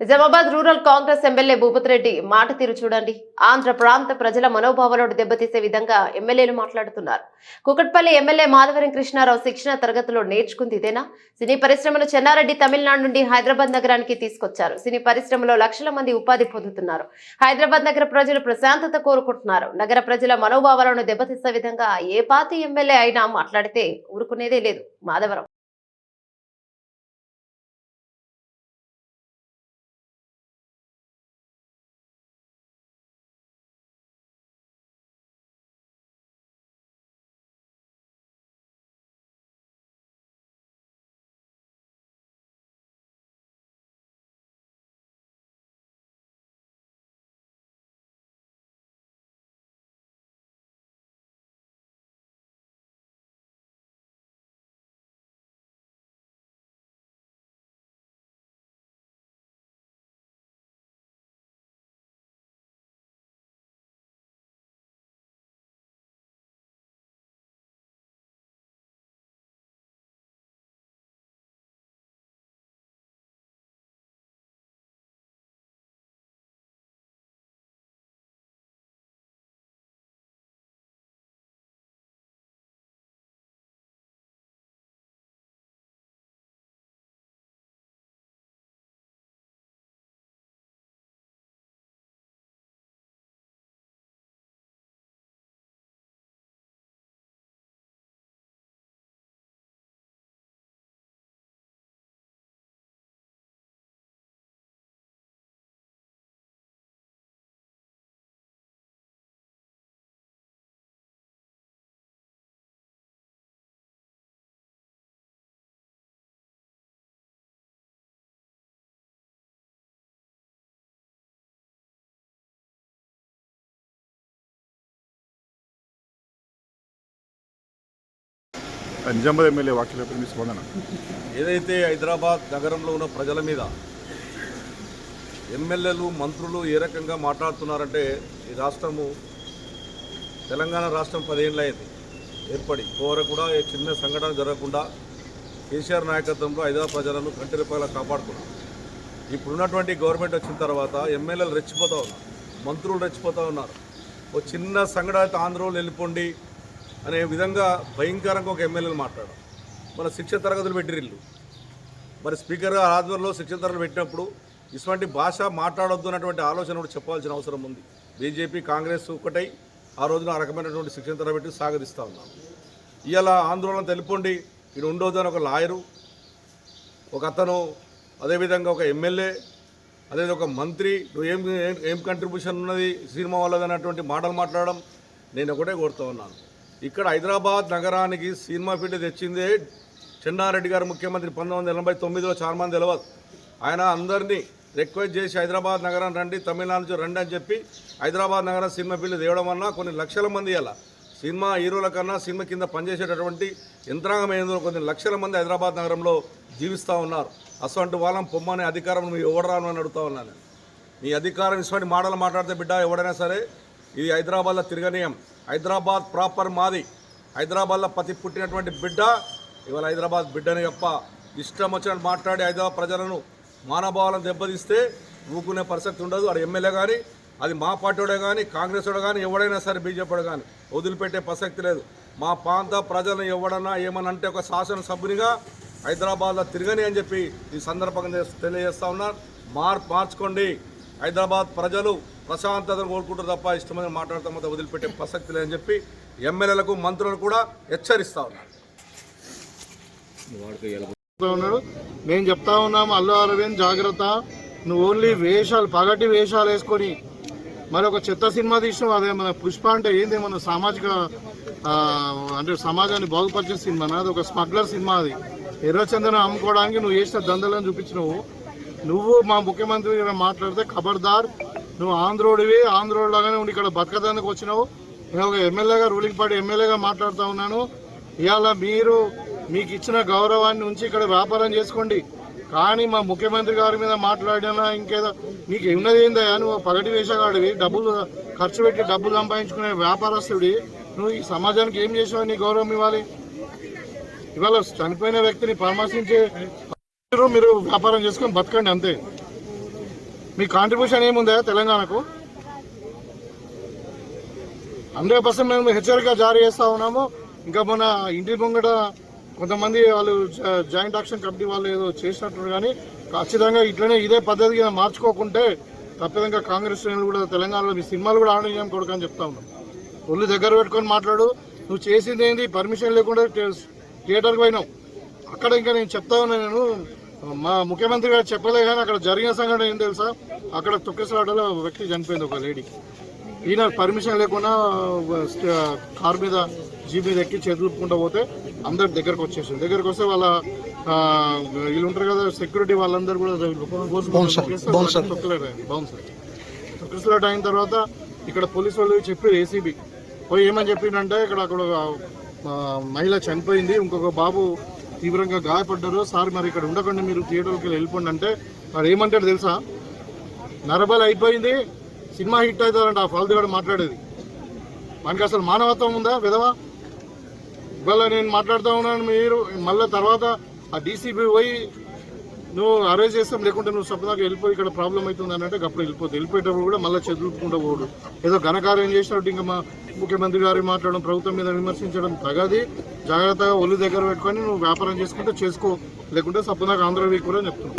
Nizamabad rural Congress MLA Bhupathi Reddy మాట తీరు చూడండి. ఆంధ్ర ప్రాంత ప్రజల మనోభావాలను దెబ్బతీసే విధంగా ఎమ్మెల్యేలు మాట్లాడుతున్నారు. కుకట్పల్లి ఎమ్మెల్యే మాధవరం కృష్ణారావు శిక్షణ తరగతిలో నేర్చుకుంది ఇదేనా? సినీ పరిశ్రమను చెన్నారెడ్డి తమిళనాడు నుండి హైదరాబాద్ నగరానికి తీసుకొచ్చారు. సినీ పరిశ్రమలో లక్షల మంది ఉపాధి పొందుతున్నారు. హైదరాబాద్ నగర ప్రజలు ప్రశాంతత కోరుకుంటున్నారు. నగర ప్రజల మనోభావాలను దెబ్బతీసే విధంగా ఏ పార్టీ ఎమ్మెల్యే అయినా మాట్లాడితే ఊరుకునేదే లేదు. మాధవరం నిజామాబాద్ ఎమ్మెల్యే వాక్యలపై మీ స్పందన. ఏదైతే హైదరాబాద్ నగరంలో ఉన్న ప్రజల మీద ఎమ్మెల్యేలు మంత్రులు ఏ రకంగా మాట్లాడుతున్నారంటే, ఈ రాష్ట్రము తెలంగాణ రాష్ట్రం 10 ఏళ్ళు అయింది ఏర్పడి, కోర కూడా ఏ చిన్న సంఘటన జరగకుండా కేసీఆర్ నాయకత్వంలో హైదరాబాద్ ప్రజలను కంటి రూపాయలు కాపాడుకున్నాం. ఇప్పుడున్నటువంటి గవర్నమెంట్ వచ్చిన తర్వాత ఎమ్మెల్యేలు రెచ్చిపోతూ ఉన్నారు, మంత్రులు రెచ్చిపోతూ ఉన్నారు. ఓ చిన్న సంఘటన ఆంధ్రలో వెళ్ళిపోండి అనే విధంగా భయంకరంగా ఒక ఎమ్మెల్యేలు మాట్లాడారు. మన శిక్షణ తరగతులు పెట్టిరిల్లు, మరి స్పీకర్ గారు ఆధ్వర్యంలో శిక్షణ తరగతులు పెట్టినప్పుడు ఇటువంటి భాష మాట్లాడొద్దు అన్నటువంటి ఆలోచన కూడా చెప్పాల్సిన అవసరం ఉంది. బీజేపీ కాంగ్రెస్ ఒకటై ఆ రోజున ఆ రకమైనటువంటి శిక్షణ తరగతి పెట్టి సాగరిస్తూ ఉన్నాం. ఇవాళ ఆందోళన తెలిపండి ఇక్కడ ఉండొద్దు అని ఒక లాయరు, ఒక అతను, అదేవిధంగా ఒక ఎమ్మెల్యే, అదే ఒక మంత్రి, నువ్వు ఏం కంట్రిబ్యూషన్ ఉన్నది సినిమా వాళ్ళది అన్నటువంటి మాటలు మాట్లాడడం నేను ఒకటే కోరుతూ ఉన్నాను. ఇక్కడ హైదరాబాద్ నగరానికి సినిమా ఫీల్డ్ తెచ్చిందే చెన్నారెడ్డి గారు ముఖ్యమంత్రి 1989లో. చాలా మంది తెలియదు. ఆయన అందరినీ రిక్వెస్ట్ చేసి హైదరాబాద్ నగరాన్ని రండి, తమిళనాడు నుంచి రండి అని చెప్పి హైదరాబాద్ నగరం సినిమా ఫీల్డ్ తేవడం వల్ల కొన్ని లక్షల మంది అలా సినిమా హీరోల కన్నా సినిమా కింద పనిచేసేటటువంటి యంత్రాంగం ఏందో కొన్ని లక్షల మంది హైదరాబాద్ నగరంలో జీవిస్తూ ఉన్నారు. అటువంటి వాళ్ళం పొమ్మనే అధికారం నువ్వు ఎవడరాను అని అడుగుతా ఉన్నాను. నీ అధికారం ఇటువంటి మాటలు మాట్లాడితే బిడ్డ ఎవడైనా సరే ఇది హైదరాబాద్లో తిరగనీయం. హైదరాబాద్ ప్రాపర్ మాది. హైదరాబాద్లో పతి పుట్టినటువంటి బిడ్డ ఇవాళ హైదరాబాద్ బిడ్డని తప్ప ఇష్టం వచ్చినట్టు మాట్లాడి హైదరాబాద్ ప్రజలను మానభావాలను దెబ్బతీస్తే ఊకునే పరిస్థితి ఉండదు. అది ఎమ్మెల్యే కానీ, అది మా పార్టీడే కానీ, కాంగ్రెస్ వాడు కానీ, ఎవడైనా సరే బీజేపీ కానీ వదిలిపెట్టే ప్రసక్తి లేదు. మా ప్రాంత ప్రజలను ఎవడన్నా ఏమనంటే ఒక శాసనసభ్యునిగా హైదరాబాద్లో తిరగని అని చెప్పి ఈ సందర్భంగా తెలియజేస్తా ఉన్నారు. మార్చుకోండి. హైదరాబాద్ ప్రజలు ప్రశాంతతను కోరుకుంటారు తప్ప ఇష్టమైన మాట్లాడతాం వదిలిపెట్టే ప్రసక్తి లేదని చెప్పి ఎమ్మెల్యేలకు మంత్రులు కూడా హెచ్చరిస్తూ ఉన్నారు. మేము చెప్తా ఉన్నాము, అల్లు అరవింద్ జాగ్రత్త, నువ్వు ఓన్లీ వేషాలు పగటి వేషాలు వేసుకొని మరి ఒక చెత్త సినిమా తీసినావు. అదే మన పుష్ప అంటే ఏంది, మన సామాజిక అంటే సమాజాన్ని బాగుపరిచే సినిమా, అది ఒక స్మగ్లర్ సినిమా. అది ఎర్రచందనం అమ్ముకోవడానికి నువ్వు చేసిన దందలను చూపించినావు. నువ్వు మా ముఖ్యమంత్రి మాట్లాడితే ఖబర్దార్, నువ్వు ఆంధ్రోడివి, ఆంధ్రోడ్లాగానే ఉండి ఇక్కడ బతకడానికి వచ్చినావు. నేను ఒక ఎమ్మెల్యేగా, రూలింగ్ పార్టీ ఎమ్మెల్యేగా మాట్లాడుతూ ఉన్నాను. ఇవాళ మీకు ఇచ్చిన గౌరవాన్ని ఉంచి ఇక్కడ వ్యాపారం చేసుకోండి. కానీ మా ముఖ్యమంత్రి గారి మీద మాట్లాడినా ఇంకేదో నీకు ఉన్నది ఏందయ్యా, నువ్వు పగటి వేషగాడివి, డబ్బులు ఖర్చు పెట్టి డబ్బులు సంపాదించుకునే వ్యాపారస్తుడి, నువ్వు ఈ సమాజానికి ఏం చేసావు? నీ గౌరవం ఇవ్వాలి. ఇవాళ చనిపోయిన వ్యక్తిని పరామర్శించే మీరు వ్యాపారం చేసుకొని బతకండి అంతే. మీ కాంట్రిబ్యూషన్ ఏముందా తెలంగాణకు? 100% మేము హెచ్చరిక జారీ చేస్తూ ఉన్నాము. ఇంకా మన ఇంటి ముంగట కొంతమంది వాళ్ళు జాయింట్ యాక్షన్ కమిటీ వాళ్ళు ఏదో చేసినట్టు, కానీ ఖచ్చితంగా ఇట్లనే ఇదే పద్ధతిగా మార్చుకోకుంటే తప్పదంగా కాంగ్రెస్ శ్రేణులు కూడా తెలంగాణలో మీ సినిమాలు కూడా ఆడడం కొడుకు అని చెప్తా ఉన్నాం. ఒళ్ళు దగ్గర పెట్టుకొని మాట్లాడు. నువ్వు చేసింది ఏంది? పర్మిషన్ లేకుండా థియేటర్కి పోయినావు. అక్కడ ఇంకా నేను చెప్తా ఉన్నా, నేను మా ముఖ్యమంత్రి గారు చెప్పలే కానీ అక్కడ జరిగిన సంఘటన ఏం తెలుసా? అక్కడ తొక్కిసలాటలో వ్యక్తి చనిపోయింది, ఒక లేడీ. ఈయన పర్మిషన్ లేకుండా కార్ మీద జీప్ మీద ఎక్కి చేతులుపుకుంటూ పోతే అందరు దగ్గరకు వచ్చేసారు. దగ్గరకు వస్తే వాళ్ళ వీళ్ళు ఉంటారు కదా సెక్యూరిటీ, వాళ్ళందరూ కూడా తొక్కిసలాట అయిన తర్వాత ఇక్కడ పోలీసు వాళ్ళు చెప్పారు, ఏసీబీ పోయి ఏమని చెప్పిందంటే అక్కడ మహిళ చనిపోయింది, ఇంకొక బాబు తీవ్రంగా గాయపడ్డారు సార్, మరి ఇక్కడ ఉండకుండా మీరు థియేటర్కి వెళ్ళిపోండి అంటే వాడు ఏమంటాడు తెలుసా? నరబలి అయిపోయింది, సినిమా హిట్ అవుతారంట ఆ ఫాల్తుగాడు మాట్లాడేది. మనకి అసలు మానవత్వం ఉందా విధవా? ఇవాళ నేను మాట్లాడుతూ ఉన్నాను, మీరు మళ్ళీ తర్వాత ఆ డీసీబీ పోయి నువ్వు అరెస్ట్ చేస్తాం, లేకుంటే నువ్వు సపదాకా వెళ్ళిపోయి ఇక్కడ ప్రాబ్లం అవుతుంది అని అంటే అప్పుడు వెళ్ళిపోయేటప్పుడు కూడా మళ్ళీ చెదులుకుంటూ పోడు. ఏదో ఘనకార్యం చేసినట్టు ఇంకా మా ముఖ్యమంత్రి గారు మాట్లాడడం, ప్రభుత్వం మీద విమర్శించడం తగది. జాగ్రత్తగా ఒళ్ళు దగ్గర పెట్టుకొని నువ్వు వ్యాపారం చేసుకుంటే చేసుకో, లేకుంటే సపదాకా ఆంధ్ర వీక్ కూడా చెప్తున్నావు.